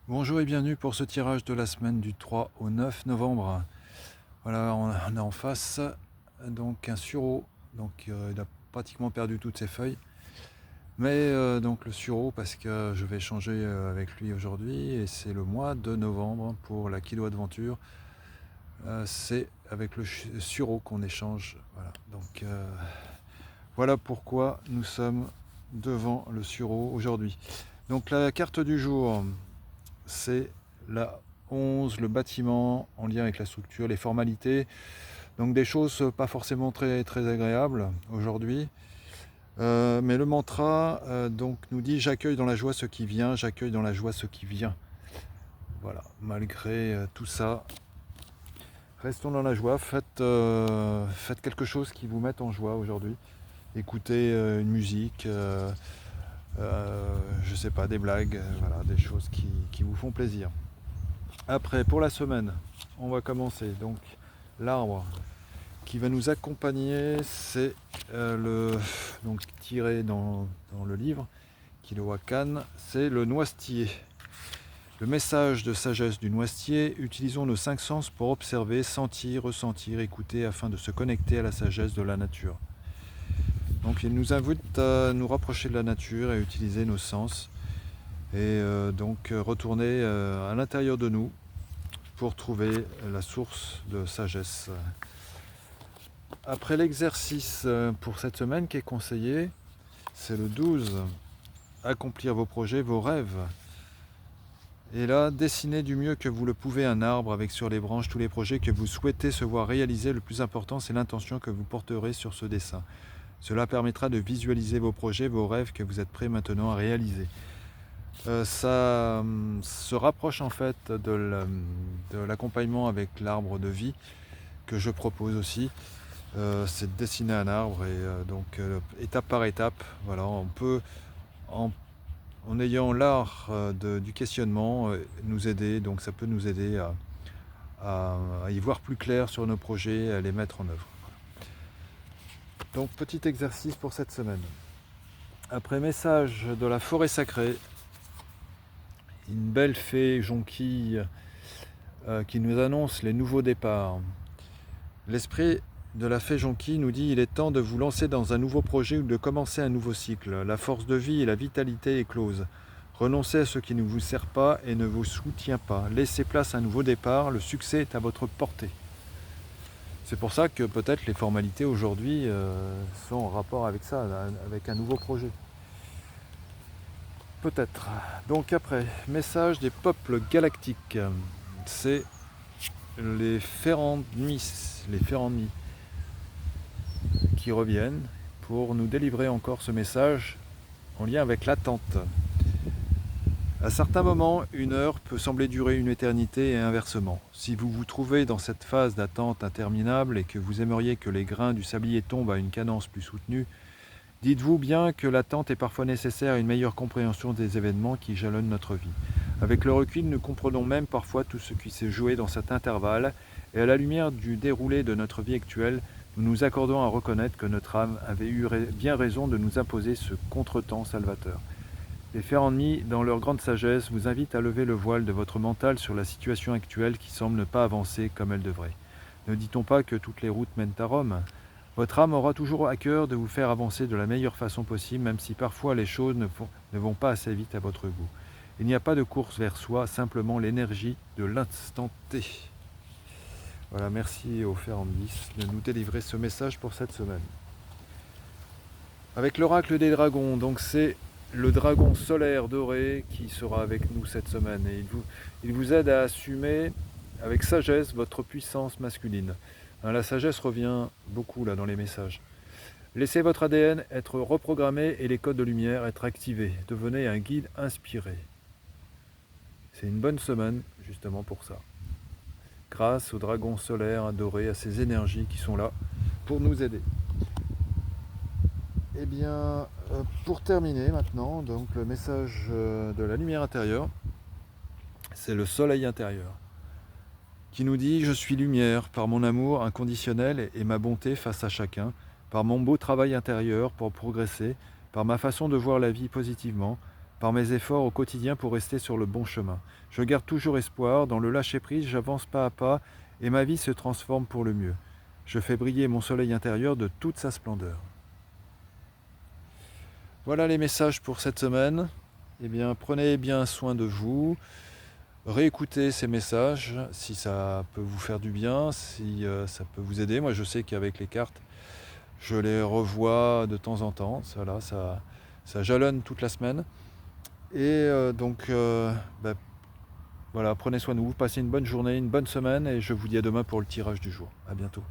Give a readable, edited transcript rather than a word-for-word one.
Bonjour et bienvenue pour ce tirage de la semaine du 3 au 9 novembre. Voilà, on a en face donc un sureau, donc il a pratiquement perdu toutes ses feuilles. Mais donc le sureau parce que je vais échanger avec lui aujourd'hui et c'est le mois de novembre pour la Kilo Adventure. C'est avec le sureau qu'on échange. Voilà, donc voilà pourquoi nous sommes devant le sureau aujourd'hui. Donc la carte du jour, c'est la 11, le bâtiment en lien avec la structure, les formalités. Donc des choses pas forcément très, très agréables aujourd'hui. Mais le mantra donc nous dit j'accueille dans la joie ce qui vient, j'accueille dans la joie ce qui vient. Voilà, malgré tout ça, restons dans la joie, faites quelque chose qui vous mette en joie aujourd'hui. Écoutez une musique, je sais pas, des blagues, voilà, des choses qui vous font plaisir. Après, pour la semaine, on va commencer. Donc, l'arbre qui va nous accompagner, c'est donc tiré dans le livre, Kilowakan, c'est le noisetier. Le message de sagesse du noisetier, utilisons nos 5 sens pour observer, sentir, ressentir, écouter afin de se connecter à la sagesse de la nature. Donc il nous invite à nous rapprocher de la nature et utiliser nos sens et donc retourner à l'intérieur de nous pour trouver la source de sagesse. Après l'exercice pour cette semaine qui est conseillé, c'est le 12, accomplir vos projets, vos rêves. Et là, dessinez du mieux que vous le pouvez un arbre avec sur les branches tous les projets que vous souhaitez se voir réaliser. Le plus important, c'est l'intention que vous porterez sur ce dessin. Cela permettra de visualiser vos projets, vos rêves que vous êtes prêts maintenant à réaliser. Ça se rapproche en fait de l'accompagnement avec l'arbre de vie que je propose aussi. C'est de dessiner un arbre et donc étape par étape, voilà, on peut en ayant l'art du questionnement nous aider, donc ça peut nous aider à y voir plus clair sur nos projets et à les mettre en œuvre. Donc petit exercice pour cette semaine. Après message de la forêt sacrée, une belle fée jonquille qui nous annonce les nouveaux départs. L'esprit de la fée jonquille nous dit il est temps de vous lancer dans un nouveau projet ou de commencer un nouveau cycle. La force de vie et la vitalité éclosent. Renoncez à ce qui ne vous sert pas et ne vous soutient pas. Laissez place à un nouveau départ, le succès est à votre portée. C'est pour ça que peut-être les formalités aujourd'hui sont en rapport avec ça, avec un nouveau projet. Peut-être. Donc après, message des peuples galactiques. C'est les Ferrandmis qui reviennent pour nous délivrer encore ce message en lien avec l'attente. À certains moments, une heure peut sembler durer une éternité et inversement. Si vous vous trouvez dans cette phase d'attente interminable et que vous aimeriez que les grains du sablier tombent à une cadence plus soutenue, dites-vous bien que l'attente est parfois nécessaire à une meilleure compréhension des événements qui jalonnent notre vie. Avec le recul, nous comprenons même parfois tout ce qui s'est joué dans cet intervalle, et à la lumière du déroulé de notre vie actuelle, nous nous accordons à reconnaître que notre âme avait eu bien raison de nous imposer ce contretemps salvateur. Les Ferrandmis, dans leur grande sagesse, vous invitent à lever le voile de votre mental sur la situation actuelle qui semble ne pas avancer comme elle devrait. Ne dit-on pas que toutes les routes mènent à Rome ? Votre âme aura toujours à cœur de vous faire avancer de la meilleure façon possible, même si parfois les choses ne vont pas assez vite à votre goût. Il n'y a pas de course vers soi, simplement l'énergie de l'instant T. Voilà, merci aux Ferrandis de nous délivrer ce message pour cette semaine. Avec l'oracle des dragons, donc c'est le dragon solaire doré qui sera avec nous cette semaine. Et il vous aide à assumer avec sagesse votre puissance masculine. La sagesse revient beaucoup là dans les messages. Laissez votre ADN être reprogrammé et les codes de lumière être activés. Devenez un guide inspiré. C'est une bonne semaine justement pour ça. Grâce au dragon solaire doré, à ces énergies qui sont là pour nous aider. Eh bien, pour terminer maintenant, donc le message de la lumière intérieure, c'est le soleil intérieur qui nous dit « Je suis lumière par mon amour inconditionnel et ma bonté face à chacun, par mon beau travail intérieur pour progresser, par ma façon de voir la vie positivement, par mes efforts au quotidien pour rester sur le bon chemin. Je garde toujours espoir, dans le lâcher-prise, j'avance pas à pas et ma vie se transforme pour le mieux. Je fais briller mon soleil intérieur de toute sa splendeur. Voilà les messages pour cette semaine. Eh bien, prenez bien soin de vous. Réécoutez ces messages si ça peut vous faire du bien, si ça peut vous aider. Moi, je sais qu'avec les cartes, je les revois de temps en temps. Ça jalonne toute la semaine. Et voilà, prenez soin de vous, passez une bonne journée, une bonne semaine et je vous dis à demain pour le tirage du jour. À bientôt.